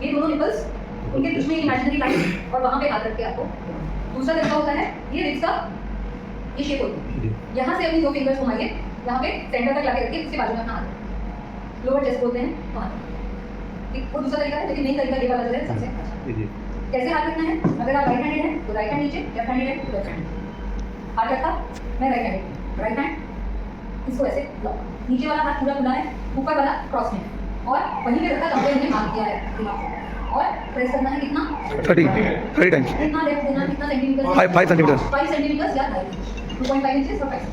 ये दोनों निपल्स उनके बीच में इमेजिनरी लाइन और वहाँ पे हाथ रख के आपको। दूसरा तरीका होता है ये रिब्स का ये शेप होती है, यहाँ से अपनी दो फिंगर्स घुमाइए, यहाँ पे सेंटर तक लाके रखिए, उसके बाजू में अपना हाथ, लोअर चेस्ट बोलते हैं वहाँ। ठीक, वो दूसरा तरीका है, लेकिन नहीं तरीका ये वाला जो है सबसे अच्छा। कैसे हाथ रखना है? अगर आप राइट हैंडेड हैं तो राइट हैंड नीचे, लेफ्ट हैंडेड है तो लेफ्ट हैंड। हाथ रखा, मैं राइट हैंडेड, राइट हैंड इसको ऐसे नीचे वाला हाथ पूरा खुला है, ऊपर वाला क्रॉस में है, और वहीं पे रखा जहाँ पे हमने मार्क किया है दिमाग, और प्रेस करना है कितना 30 टाइम्स, कितना लेफ्ट देना, कितना सेंटीमीटर, 5 सेंटीमीटर, 5 सेंटीमीटर या 2.5 इंचेस और 5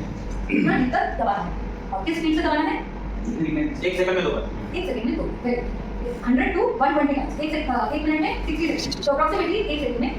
इतना भीतर दबाना है। और किस स्पीड से दबाना है? 1 सेकंड में 2 बार, 1 सेकंड में 2, 100 to 120 टाइम्स, 1 मिनट में 60 सेकंड, तो अप्रॉक्सीमेटली 1 सेकंड में।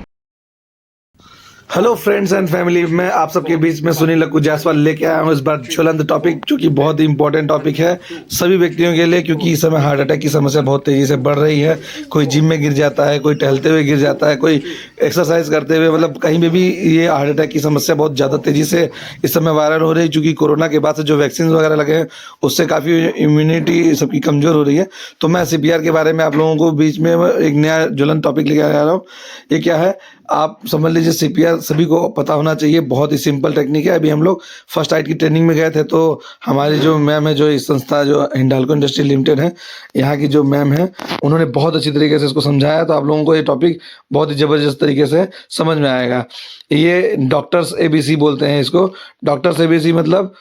हेलो फ्रेंड्स एंड फैमिली, मैं आप सबके बीच में सुनील लक्कू जायसवाल लेके आया हूँ इस बार ज्वलंत टॉपिक, जो कि बहुत ही इंपॉर्टेंट टॉपिक है सभी व्यक्तियों के लिए, क्योंकि इस समय हार्ट अटैक की समस्या बहुत तेज़ी से बढ़ रही है। कोई जिम में गिर जाता है, कोई टहलते हुए गिर जाता है, कोई एक्सरसाइज करते हुए, मतलब कहीं पे भी ये हार्ट अटैक की समस्या बहुत ज़्यादा तेज़ी से इस समय वायरल हो रही है। क्योंकि कोरोना के बाद से जो वैक्सीन वगैरह लगे हैं उससे काफ़ी इम्यूनिटी सबकी कमज़ोर हो रही है। तो मैं CPR के बारे में आप लोगों को बीच में एक नया ज्वलंत टॉपिक लेके आ रहा हूँ। ये क्या है आप समझ लीजिए, CPR सभी को पता होना चाहिए, बहुत ही सिंपल टेक्निक है। अभी हम लोग फर्स्ट एड की ट्रेनिंग में गए थे, तो हमारी जो मैम है, जो इस संस्था जो हिंडाल्को इंडस्ट्री लिमिटेड है, यहाँ की जो मैम है, उन्होंने बहुत अच्छी तरीके से इसको समझाया। तो आप लोगों को ये टॉपिक बहुत ही ज़बरदस्त तरीके से समझ में आएगा। ये डॉक्टर्स ABC बोलते हैं इसको। डॉक्टर्स ABC मतलब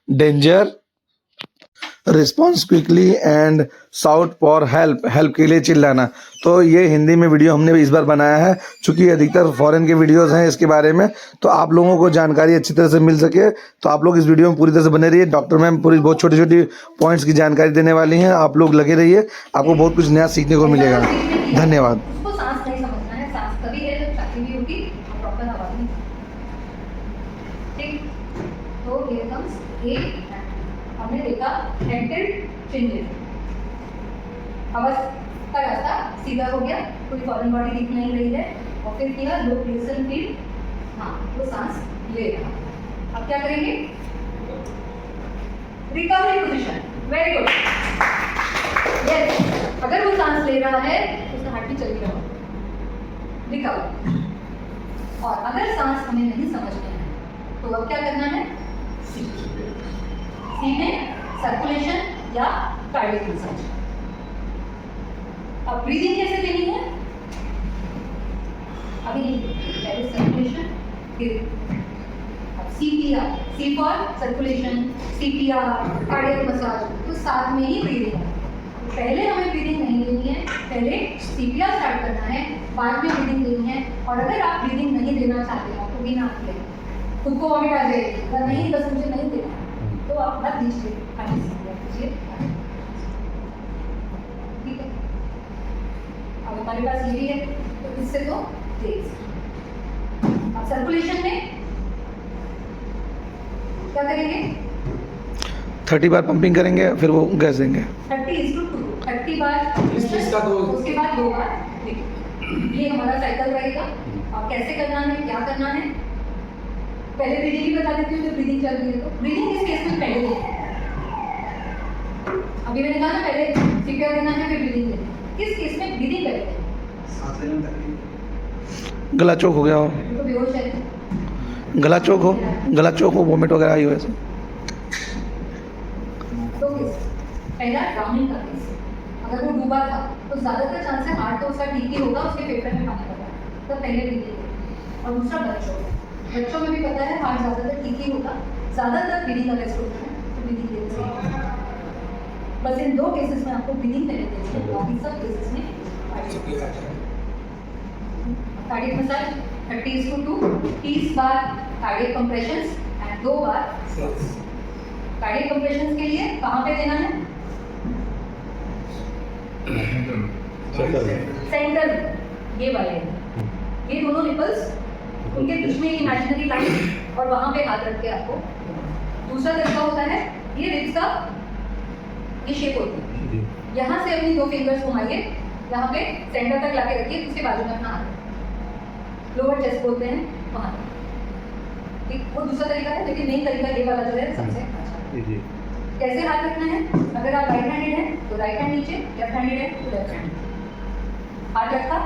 danger, response quickly and shout for help, help के लिए चिल्लाना। तो ये हिंदी में वीडियो हमने इस बार बनाया है, चूँकि अधिकतर फॉरेन के वीडियोस हैं इसके बारे में, तो आप लोगों को जानकारी अच्छी तरह से मिल सके तो आप लोग इस वीडियो में पूरी तरह से बने रहिए। डॉक्टर मैम पूरी बहुत छोटी छोटी पॉइंट्स की जानकारी देने वाली हैं, आप लोग लगे रहिए, आपको बहुत कुछ नया सीखने को मिलेगा। धन्यवाद। उसको सांस नहीं समझना है, सांस तभी है जब छाती भी होगी और प्रॉपर हवा भी। ठीक, तो हियर कम्स ए, हमने देखा हेडेड चेंजेस, आवाज का रास्ता सीधा हो गया, कोई फॉरेन बॉडी दिख नहीं रही है, और फिर किया लो प्लेसन फील, हाँ वो सांस ले रहा। अब क्या करेंगे? Recovery position, very good, yes. अगर वो सांस ले रहा है तो उसका हार्ट भी चल रहा है, रिकवर। और अगर सांस हमें नहीं समझना है तो अब क्या करना है? सी में सर्कुलेशन या कार्डियक मसाज। अब ब्रीदिंग कैसे लेनी है? अभी नहीं, पहले सर्कुलेशन, फिर अब CPR, C for circulation, CPR, cardiac massage, तो साथ में ही ब्रीदिंग है। पहले हमें ब्रीदिंग नहीं लेनी है, पहले CPR स्टार्ट करना है, बाद में ब्रीदिंग लेनी है। और अगर आप ब्रीदिंग नहीं देना चाहते हो तो भी ना लें, खुद को वॉमिट आ जाएगी, अगर नहीं बस मुझे नहीं देना तो आप मत दीजिए, खाली कीजिए। ठीक है, अब हमारे पास ये भी है, तो इससे तो तेज। अब सर्कुलेशन में क्या करेंगे? 30 बार पंपिंग करेंगे, फिर वो गैस देंगे। 30:2, 30 बार, उसके बाद 2 बार। ये हमारा साइकिल रहेगा। और कैसे करना है, क्या करना है, पहले ब्रीदिंग ही बता देती हूँ। जब ब्रीदिंग चल रही है तो ब्रीदिंग किस केस में पहले देना है? अभी मैंने कहा ना पहले CPR देना है फिर ब्रीदिंग देना है। किस केस में ब्रीदिंग पहले देना है? गला चौक हो गया हो, तो बेहोश है, गला चौक हो, वोमिट वगैरह आई हो ऐसे। तो केस पहला ड्राउनिंग का केस, अगर वो डूबा था तो ज्यादातर चांस है हार्ट तो उसका ठीक ही होगा, उसके फेफड़े में पानी लगा, तो पहले ब्रीदिंग। और दूसरा बच्चों में भी पता है हार्ट ज़्यादातर ठीक ही होगा, ज़्यादातर ब्रीदिंग अरेस्ट होता है, तो ब्रीदिंग देते हैं। बस इन 2 केसेस में आपको ब्रीदिंग पहले देनी है, बाकी सब केसेस में cardiac massage 30:2, 30 bar cardiac compressions and 2 bar cardiac compressions के लिए कहाँ पे देना है? सेंटर, ये वाले, ये दोनों निपल्स उनके बीच में इमेजिनरी लाइन और वहाँ पे हाथ रख के आपको। दूसरा तरीका होता है ये रिब्स का ये शेप होती है, यहाँ से अपनी 2 फिंगर्स घुमाइए, यहाँ पे सेंटर तक लाके रखिए, उसके बाजू में अपना हाथ, लोअर चेस्ट बोलते हैं वहाँ। ठीक, वो दूसरा तरीका है, लेकिन मेन तरीका ये वाला जो है सबसे अच्छा। कैसे हाथ रखना है? अगर आप राइट हैंडेड हैं तो राइट हैंड नीचे, लेफ्ट हैंडेड है तो लेफ्ट हैंड। हाथ रखा,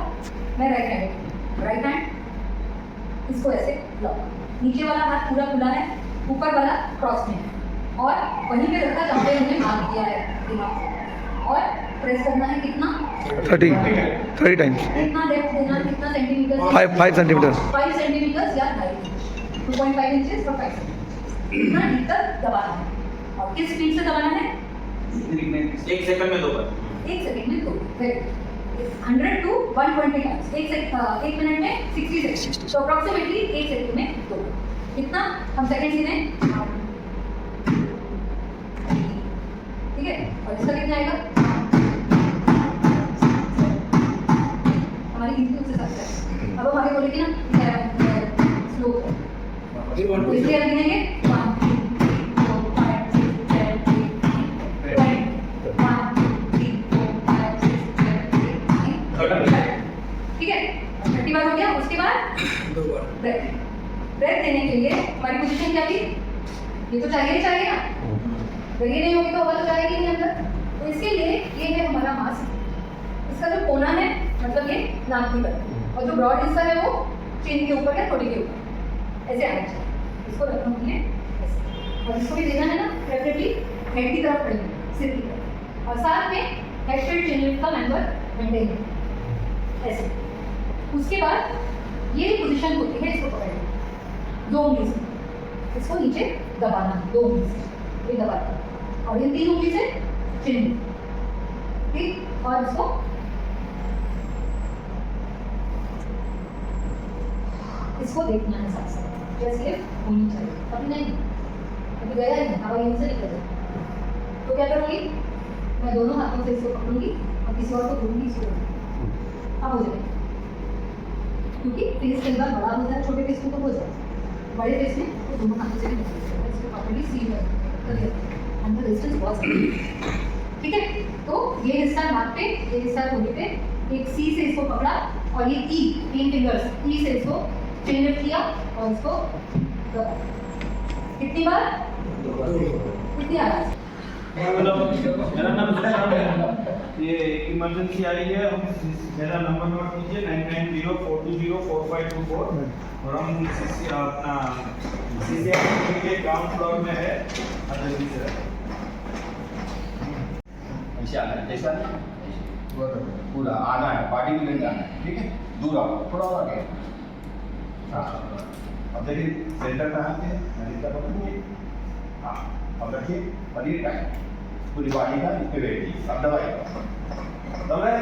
मैं राइट हैंड इसको ऐसे लॉक, नीचे वाला हाथ पूरा खुला है, ऊपर वाला क्रॉस में है और वहीं पे रखा जहाँ पे हमने मार्क किया है दिमाग से और प्रेस करना है कितना 30 टाइम्स कितना डेप्थ देना है, कितना सेंटीमीटर 5 सेंटीमीटर 5 सेंटीमीटर या 2.5 इंचेस और 5 इतना डीप तक दबाना है और किस स्पीड से दबाना है 1 सेकंड में 2 बार 1 सेकंड में 2 100 to 120 टाइम्स एक मिनट में 60 सेकंड तो अप्रोक्सीमेटली 1 सेकंड में 2 कितना हम सेकंड गिने ठीक है और इसका कितना आएगा हमारी गिनती उससे साथ है अब हम आगे बोलेंगे ना स्लो तो इसलिए हम गिनेंगे 1 2 3 4 5 6 7 8 9 ठीक है 30 बार हो गया उसके बाद ब्रेथ देने के लिए हमारी पोजीशन क्या थी ये तो चाहिए ही चाहिए ना अगर ये नहीं होगी तो हवा तो जाएगी नहीं अंदर तो इसके लिए ये है हमारा मास्क इसका जो कोना है मतलब ये नाक की तरफ और जो ब्रॉड हिस्सा है वो चिन के ऊपर या थोड़ी के ऊपर ऐसे आना चाहिए इसको रखना है और इसको भी देना है ना प्रेफरेबली हेड की तरफ खड़ी सिर की तरफ और साथ में हेड पे चिन का मेंबर मेंटेन ऐसे उसके बाद ये पोजीशन होती है इसको पकड़ना 2 उंगली से इसको नीचे दबाना 2 उंगली से ये दबाना और ये 3 उंगली से चिन ठीक और इसको देखना है साथ साथ जैसे होनी चाहिए अभी नहीं अभी गया ही नहीं हवा यहीं से निकल जाए तो क्या करूँगी मैं दोनों हाथों से इसको पकड़ूंगी और किसी और को दूंगी इसको अब हो जाए क्योंकि फेस कई बार बड़ा होता है छोटे फेस में तो हो जाए बड़े फेस में तो दोनों हाथों से इसको प्रॉपर्ली सील कर अंदर डिस्टेंस बहुत ठीक है तो ये हिस्सा नाक पे ये हिस्सा घोड़े पे एक सी से इसको पकड़ा और ये ई 3 फिंगर्स ई से इसको चेन लिफ्ट किया और इसको दबा कितनी बार कितनी आवाज मेरा नाम ये इमरजेंसी आई है मेरा नंबर नोट कीजिए 9904204524 और हम अपना सीसीआर के ग्राउंड फ्लोर में है जल्दी से ऐसा पूरा आना है पार्टी में नहीं जाना है ठीक है दूर आओ थोड़ा और आगे हाँ अब देखिए सेंटर कहाँ पे है नदी का पकड़िए हाँ अब रखिए पनीर का पूरी बॉडी का इस पे वेट कीजिए अब दबाइए दबाए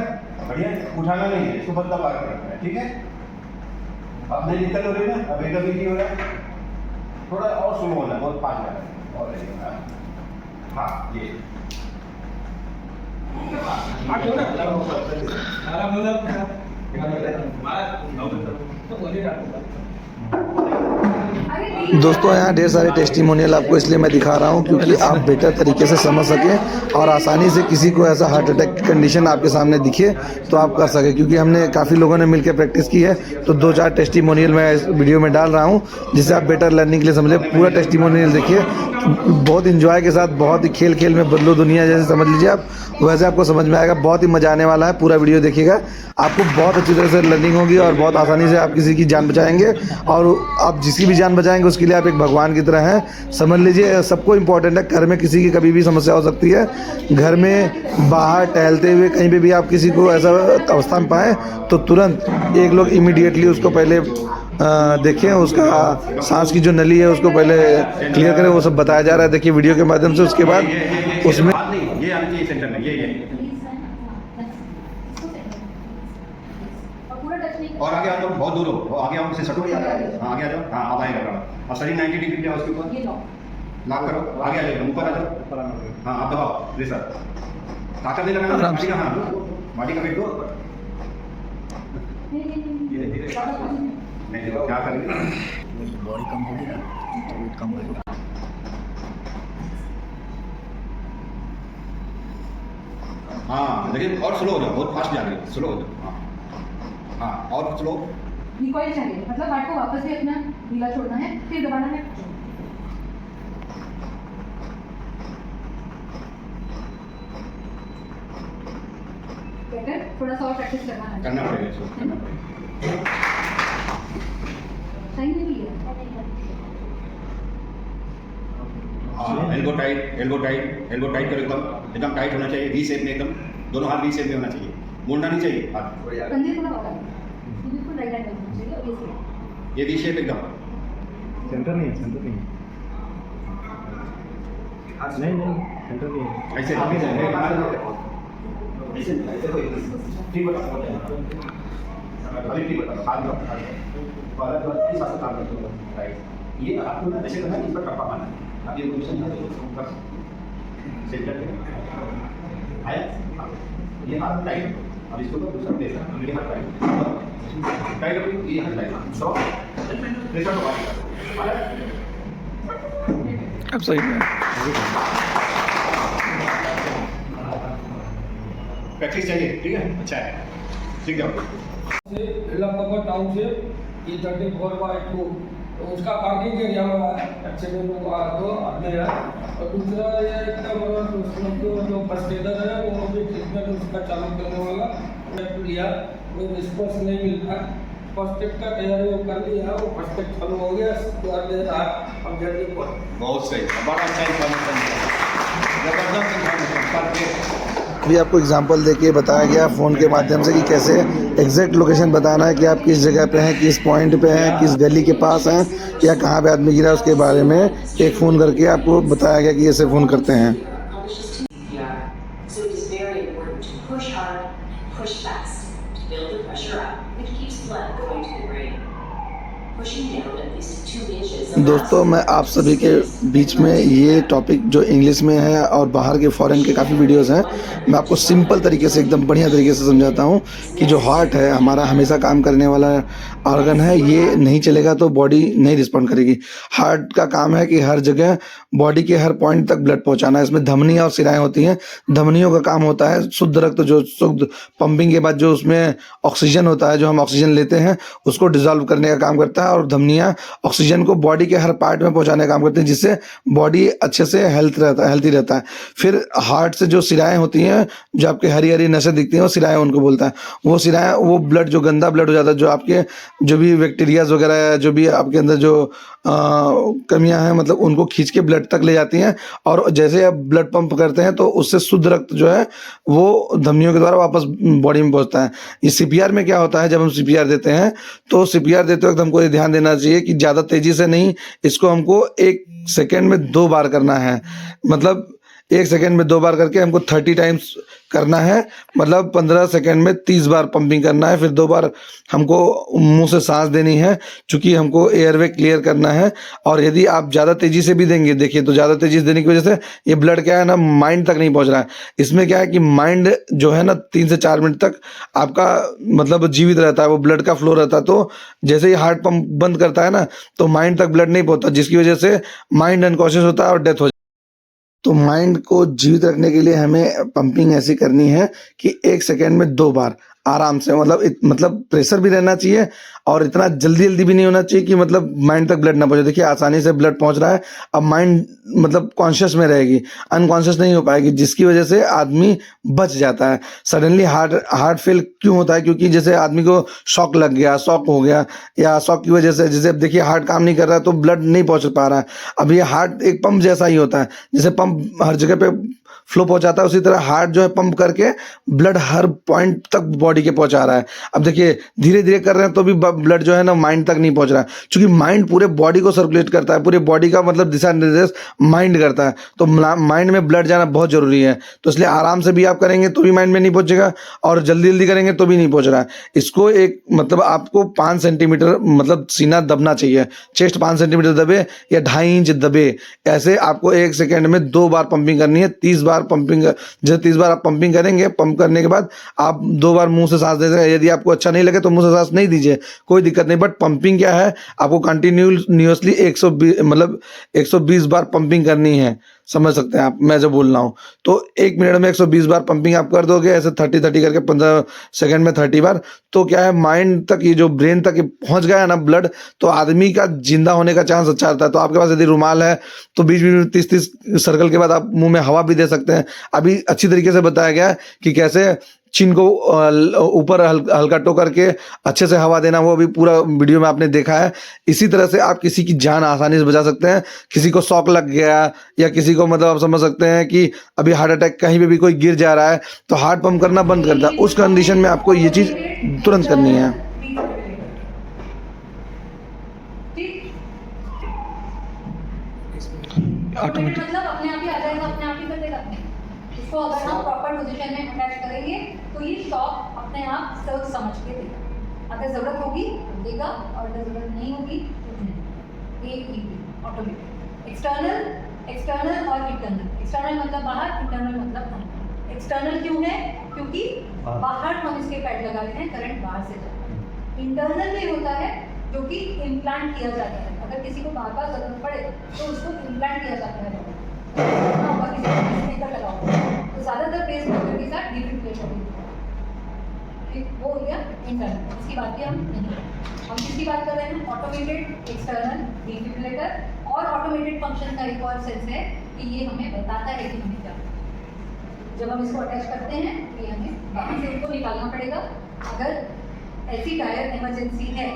बढ़िया उठाना नहीं है इसको बस दबा के रखना है ठीक है अब नहीं निकल हो रही ना अब एकदम ही हो रहा है थोड़ा और स्लो होना है बहुत फास्ट है और हाँ ये दोस्तों यहाँ ढेर सारे टेस्टिमोनियल आपको इसलिए मैं दिखा रहा हूँ क्योंकि आप बेटर तरीके से समझ सकें और आसानी से किसी को ऐसा हार्ट अटैक की कंडीशन आपके सामने दिखे तो आप कर सकें क्योंकि हमने काफ़ी लोगों ने मिलकर प्रैक्टिस की है तो 2-4 टेस्टिमोनियल मैं इस वीडियो में डाल रहा हूँ जिससे आप बेटर लर्निंग के लिए समझें पूरा टेस्टिमोनियल देखिए बहुत इंजॉय के साथ बहुत ही खेल में बदलो दुनिया जैसे समझ लीजिए आप वैसे आपको समझ में आएगा बहुत ही मजा आने वाला है पूरा वीडियो देखिएगा आपको बहुत अच्छी तरह से लर्निंग होगी और बहुत आसानी से आप किसी की जान बचाएंगे और आप जिसकी भी जान बचाएंगे उसके लिए आप एक भगवान की तरह हैं समझ लीजिए सबको इम्पोर्टेंट है घर में किसी की कभी भी समस्या हो सकती है घर में बाहर टहलते हुए कहीं पे भी आप किसी को ऐसा अवस्था में पाएँ तो तुरंत एक लोग इमीडिएटली उसको पहले देखें उसका सांस की जो नली है उसको पहले क्लियर करें वो सब बताया जा रहा है देखिए वीडियो के माध्यम से उसके बाद उसमें ये आने सेंटर में ये और आगे आ जाओ बहुत दूर हो आगे आओ से सटो हाँ आगे आ जाओ हाँ अब आएगा और शरीर 90 डिग्री पे उसके ऊपर लॉक करो आगे आ जाओ ऊपर आ जाओ हाँ आप दबाओ प्रेशर ताकत नहीं लगाना बॉडी का हाँ बॉडी का वेट दो नहीं देखो क्या करेंगे बॉडी कम होगी ना वेट कम होगा हाँ लेकिन और स्लो हो जाओ बहुत फास्ट जा रही है स्लो हो जाओ हाँ और स्लो रिकॉइल चाहिए मतलब हार्ट को वापस भी अपना ढीला छोड़ना है फिर दबाना है फिर थोड़ा सा और प्रैक्टिस करना है। करना पड़ेगा इसको, करना पड़ेगा। टाइम नहीं लिया। हाँ, elbow tight, elbow tight, elbow tight करो एकदम, एकदम टाइट होना चाहिए, वी शेप में एकदम, दोनों हाथ वी शेप में होना चाहिए, मुड़ना नहीं चाहिए हाथ। कंधे थोड़ा बाहर आए। बिल्कुल राइट एंगल होना चाहिए और ये ये वी शेप एकदम। सेंटर नहीं, सेंटर नहीं, नहीं नहीं, सेंटर नहीं। ऐसे ऐसे ऐसे कोई ठीक बता, अभी ठीक बता, हाथ दो, पहले तो इस पास काम करते हो, राइट। ये आपको ना ऐसे करना है, इस पर टप्पा मारना है। अब ये पोजीशन है, ऊपर सेंटर पे आया, ये हाथ टाइट, अब इसको तो दूसरा प्लेस है, ये हाथ टाइट, टाइट अभी ये हाथ टाइट, सो प्रेशर को बाहर आया। अब सही है। प्रैक्टिस चाहिए, ठीक है, अच्छा है, सीख जाओ। से लखनऊ टाउन से ये 34/2 तो उसका पार्किंग एरिया में एक्सीडेंट हुआ तो आगे है। और दूसरा ये एकदम जो फर्स्ट एडर है वो भी ट्रीटमेंट उसका चालू करने वाला लिया, कोई रिस्पॉन्स नहीं मिल रहा। फर्स्ट एड का तैयारी वो कर लिया, वो फर्स्ट एड चालू हो गया, दे रहा अब जल्दी पर बहुत सही, बड़ा अच्छा इन्फॉर्मेशन, जबरदस्त इन्फॉर्मेशन। अभी आपको एग्जांपल देके बताया गया फ़ोन के माध्यम से कि कैसे एग्जैक्ट लोकेशन बताना है कि आप किस जगह पे हैं, किस पॉइंट पे हैं, किस गली के पास हैं या कहाँ पे आदमी गिरा, उसके बारे में एक फ़ोन करके आपको बताया गया कि ऐसे फ़ोन करते हैं। So it is very important to push hard, push fast, to build the pressure up, which keeps blood going to the brain. Pushing down at least 2 inches. दोस्तों मैं आप सभी के बीच में ये टॉपिक जो इंग्लिश में है और बाहर के फॉरेन के काफ़ी वीडियोस हैं, मैं आपको सिंपल तरीके से एकदम बढ़िया तरीके से समझाता हूँ कि जो हार्ट है हमारा हमेशा काम करने वाला ऑर्गन है, ये नहीं चलेगा तो बॉडी नहीं रिस्पॉन्ड करेगी। हार्ट का काम है कि हर जगह बॉडी के हर पॉइंट तक ब्लड पहुँचाना है। इसमें धमनियाँ और सिराएँ होती हैं। धमनियों का काम होता है शुद्ध रक्त, जो शुद्ध पंपिंग के बाद जो उसमें ऑक्सीजन होता है, जो हम ऑक्सीजन लेते हैं उसको डिजॉल्व करने का काम करता है, और धमनियाँ ऑक्सीजन को बॉडी के हर पार्ट में पहुंचाने का काम करते हैं, जिससे बॉडी अच्छे से हेल्थी रहता है। फिर हार्ट से जो सिराएँ होती हैं, जो आपके हरी हरी नसें दिखती हैं, वो सिराएँ उनको बोलता है। वो सिराएँ, वो ब्लड जो गंदा ब्लड हो जाता है, जो आपके जो भी बैक्टीरियाज वगैरह है, जो भी आपके अंदर जो कमियां हैं, मतलब उनको खींच के ब्लड तक ले जाती हैं। और जैसे आप ब्लड पंप करते हैं तो उससे शुद्ध रक्त जो है वो धमनियों के द्वारा वापस बॉडी में पहुंचता है। ये सीपीआर में क्या होता है, जब हम सीपीआर देते हैं तो सीपीआर देते वक्त हमको ये ध्यान देना चाहिए कि ज़्यादा तेज़ी से नहीं, इसको हमको 1 सेकेंड में 2 बार करना है। मतलब 1 सेकेंड में 2 बार करके हमको 30 टाइम्स करना है, मतलब 15 सेकेंड में 30 बार पंपिंग करना है। फिर 2 बार हमको मुंह से सांस देनी है, चूँकि हमको एयरवे क्लियर करना है। और यदि आप ज़्यादा तेज़ी से भी देंगे, देखिए तो ज़्यादा तेज़ी से देने की वजह से ये ब्लड क्या है ना, माइंड तक नहीं पहुंच रहा है। इसमें क्या है कि माइंड जो है ना 3 से 4 मिनट तक आपका मतलब जीवित रहता है, वो ब्लड का फ्लो रहता है। तो जैसे ही हार्ट पंप बंद करता है ना, तो माइंड तक ब्लड नहीं पहुंचता, जिसकी वजह से माइंड अनकॉन्शियस होता है और डेथ हो जाती है। तो माइंड को जीवित रखने के लिए हमें पंपिंग ऐसी करनी है कि 1 सेकेंड में 2 बार आराम से, मतलब प्रेशर भी रहना चाहिए और इतना जल्दी भी नहीं होना चाहिए कि मतलब माइंड तक ब्लड ना पहुंचे। देखिए आसानी से ब्लड पहुंच रहा है, अब माइंड मतलब कॉन्शियस में रहेगी, अनकॉन्शियस नहीं हो पाएगी, जिसकी वजह से आदमी बच जाता है। सडनली हार्ट फेल क्यों होता है? क्योंकि जैसे आदमी को शॉक लग गया, शॉक हो गया, या शॉक की वजह से जैसे अब देखिए हार्ट काम नहीं कर रहा है तो ब्लड नहीं पहुंच पा रहा है। अब ये हार्ट एक पंप जैसा ही होता है, जैसे पंप हर जगह पे फ्लो पहुंचाता है, उसी तरह हार्ट जो है पंप करके ब्लड हर पॉइंट तक बॉडी के पहुंचा रहा है। अब देखिए धीरे धीरे कर रहे हैं तो भी ब्लड जो है ना माइंड तक नहीं पहुंच रहा है, क्योंकि माइंड पूरे बॉडी को सर्कुलेट करता है, पूरे बॉडी का मतलब दिशा निर्देश माइंड करता है। तो माइंड में ब्लड जाना बहुत जरूरी है। तो इसलिए आराम से भी आप करेंगे तो भी माइंड में नहीं पहुंचेगा, और जल्दी करेंगे तो भी नहीं पहुंच रहा है। इसको एक मतलब आपको 5 सेंटीमीटर मतलब सीना दबना चाहिए, चेस्ट 5 सेंटीमीटर दबे या 2.5 इंच दबे। ऐसे आपको 1 सेकेंड में 2 बार पंपिंग करनी है, 30 बार पंपिंग। जैसे 30 बार आप पंपिंग करेंगे, पंप करने के बाद आप 2 बार मुंह से सांस दे देंगे। यदि आपको अच्छा नहीं लगे तो मुंह से सांस नहीं दीजिए, कोई दिक्कत नहीं। बट पंपिंग क्या है, आपको कंटिन्यूसली 120 बार पंपिंग करनी है। समझ सकते हैं आप मैं जो बोल रहा हूँ। तो 1 मिनट में 120 बार पंपिंग आप कर दोगे, ऐसे 30 करके 15 सेकंड में 30 बार। तो क्या है, माइंड तक, ये जो ब्रेन तक पहुंच गया है ना ब्लड, तो आदमी का जिंदा होने का चांस अच्छा रहता है। तो आपके पास यदि रुमाल है तो 20 में 30 सर्कल के बाद आप मुंह में हवा भी दे सकते हैं। अभी अच्छी तरीके से बताया गया है कि कैसे चिन को ऊपर हल्का टो करके अच्छे से हवा देना, वो भी पूरा वीडियो में आपने देखा है। इसी तरह से आप किसी की जान आसानी से बचा सकते हैं। किसी को शॉक लग गया या किसी को मतलब आप समझ सकते हैं कि अभी हार्ट अटैक, कहीं पे भी कोई गिर जा रहा है तो हार्ट पंप करना बंद कर देता है, उस कंडीशन में आपको ये चीज़ तुरंत करनी है। ऑटोमेटिक मतलब अपने आप ही आ जाएगा, अपने आप ही कर देगा। इसको अगर हम प्रॉपर पोजीशन में अटैच करेंगे तो ये शॉक अपने आप सोच समझ के देगा। अगर ज़रूरत होगी तो देगा और अगर ज़रूरत नहीं होगी तो नहीं। एक ही ऑटोमेटिक। एक्सटर्नल और इंटरनल। एक्सटर्नल मतलब बाहर, इंटरनल मतलब अंदर। एक्सटर्नल क्यों है? क्योंकि बाहर हम इसके पैड लगा रहे हैं, करंट बाहर से जाता है। इंटरनल में होता है जो कि इम्प्लांट किया जाता है। अगर किसी को बार बार जरूरत पड़े तो उसको इम्प्लांट किया जाता है। तो ज़्यादातर पेस मेकर के साथ डिफिब्रिलेटर ठीक, वो हो गया इंटरनल। इसकी बात भी हम नहीं, हम किसकी बात कर रहे हैं? Automated external defibrillator. और ऑटोमेटेड फंक्शन का एक और सेंस है कि ये हमें बताता है कि हमें क्या, जब हम इसको अटैच करते हैं तो ये हमें वहाँ से उसको निकालना पड़ेगा। अगर ऐसी डायर इमरजेंसी है,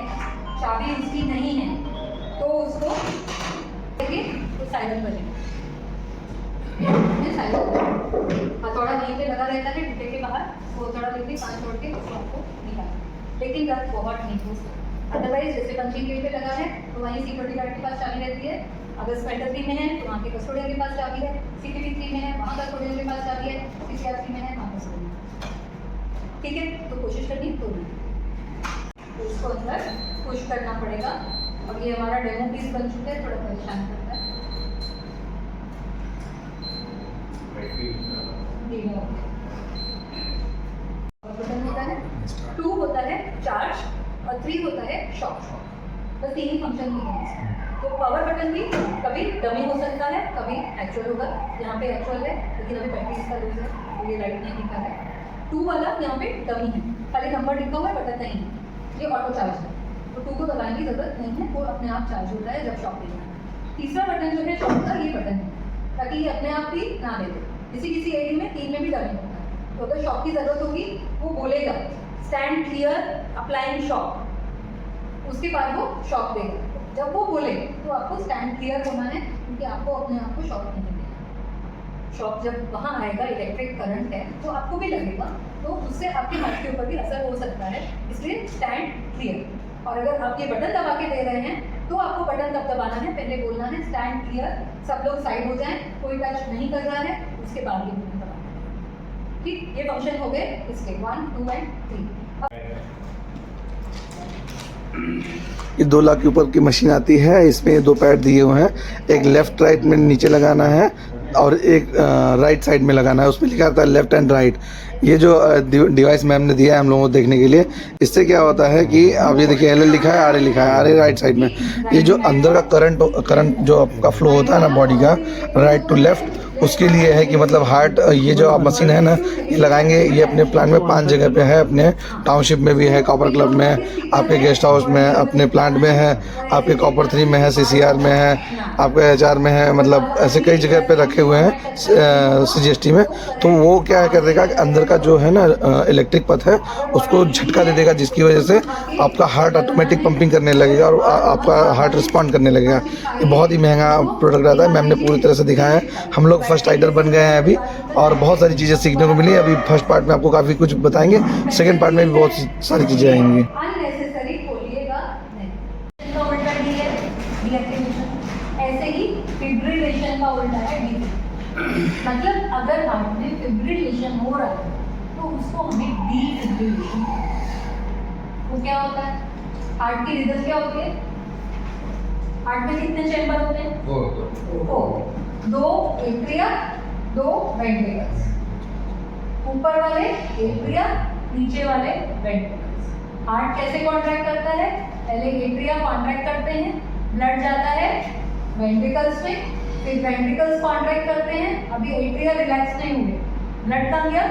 चाबी उसकी नहीं है तो उसको तो साइलेंट बजेगा। हथौड़ा वहीं पे लगा रहता है डिब्बे के बाहर, वो हथौड़ा लेके 5 छोड़ के उसको आपको निकालना। लेकिन दर्द बहुत नहीं हो सकता। अदरवाइज जैसे पंचिंग गेट पे लगा है तो वहीं सिक्योरिटी गार्ड के पास चाबी रहती है। अगर स्पेंडर 3 में है तो वहाँ के कस्टोडियन के पास चाबी है। सीटीपी 3 में है वहाँ कस्टोडियन के पास चाबी है। CCR 3 में है वहाँ कस्टोडियन। ठीक है, तो कोशिश करनी तो तो इसको अंदर पुश करना पड़ेगा। अब ये हमारा डेमो पीस बन चुका है, थोड़ा परेशान करता है। बटन होता है 2 होता है चार्ज और 3 होता है शॉक। बस 3 ही फंक्शन होते हैं। तो पावर बटन भी कभी डमी हो सकता है, कभी एक्चुअल होगा। यहाँ पे एक्चुअल है लेकिन अभी बैटरी इसका लूज है तो ये लाइट नहीं दिखा है। 2 वाला यहाँ पे डमी है, खाली नंबर लिखा हुआ है, बटन नहीं है। ये ऑटो चार्ज है तो 2 को दबाने की जरूरत नहीं है, वो अपने आप चार्ज होता है जब शॉक देना है। तीसरा बटन जो है शॉक का, ये बटन है ताकि ये अपने आप भी ना दे दे। किसी एडी में 3 में भी डमी होता है। तो अगर शॉक की जरूरत होगी वो बोलेगा स्टैंड क्लियर अप्लाइंग शॉक, उसके बाद वो शॉक देगा। जब वो बोले तो आपको स्टैंड क्लियर होना है क्योंकि आपको अपने आप को शॉक नहीं देना। शॉक जब वहाँ आएगा, इलेक्ट्रिक करंट है तो आपको भी लगेगा, तो उससे आपके हाथ के ऊपर भी असर हो सकता है, इसलिए स्टैंड क्लियर। और अगर आप ये बटन दबा के दे रहे हैं तो आपको बटन तब दबाना है, पहले बोलना है स्टैंड क्लियर, सब लोग साइड हो जाएं, कोई टच नहीं कर रहा है, उसके बाद ये बटन दबाना है। ठीक, ये फंक्शन हो गए इसके 1, 2 एंड 3। ये 2 लाख के ऊपर की मशीन आती है। इसमें 2 पैड दिए हुए हैं, एक लेफ्ट राइट में नीचे लगाना है और एक राइट साइड में लगाना है। उसमें लिखा रहता है लेफ्ट एंड राइट। ये जो डिवाइस मैम ने दिया है हम लोगों को देखने के लिए, इससे क्या होता है कि अब ये देखिए LL लिखा है, RA लिखा है, RA राइट साइड में। ये जो अंदर का करंट जो आपका फ्लो होता है ना बॉडी का राइट टू लेफ्ट, उसके लिए है कि मतलब हार्ट, ये जो आप मशीन है ना ये लगाएंगे, ये अपने प्लांट में 5 जगह पे है। अपने टाउनशिप में भी है, कॉपर क्लब में, आपके गेस्ट हाउस में, अपने प्लांट में है, आपके कॉपर 3 में है, CCR में है, आपके HR में है, मतलब ऐसे कई जगह पे रखे हुए हैं CGST में। तो वो क्या कर देगा, अंदर का जो है ना इलेक्ट्रिक पथ है उसको झटका दे देगा, जिसकी वजह से आपका हार्ट ऑटोमेटिक पंपिंग करने लगेगा और आपका हार्ट रिस्पॉन्ड करने लगेगा। ये बहुत ही महंगा प्रोडक्ट रहता है, मैम ने पूरी तरह से दिखाया है। हम लोग फर्स्ट राइडर बन गए हैं अभी और बहुत सारी चीज़ें सीखने को मिली। अभी फर्स्ट पार्ट में आपको काफ़ी कुछ बताएंगे, सेकंड पार्ट में भी बहुत सारी चीज़ें आएंगी। अननेसेसरी खोलिएगा नहीं। का उल्टा डी है डीएक्टिवेशन, ऐसे ही फिब्रिलेशन का उल्टा है डी। मतलब अगर हार्ट में फिब्रिलेशन हो रहा है तो उसको हमें डीफिब्रिलेशन। वो क्या होता है? हार्ट की रिदम क्या होती है? हार्ट में कितने चैम्बर होते हैं? 4। 2 एट्रिया, 2 वेंट्रिकल्स। ऊपर वाले एट्रिया, नीचे वाले वेंट्रिकल्स। हार्ट कैसे कॉन्ट्रैक्ट करता है? पहले एट्रिया कॉन्ट्रैक्ट करते हैं, ब्लड जाता है वेंट्रिकल्स में, फिर वेंट्रिकल्स कॉन्ट्रैक्ट करते हैं। अभी एट्रिया रिलैक्स नहीं हुए, ब्लड कहाँ गया?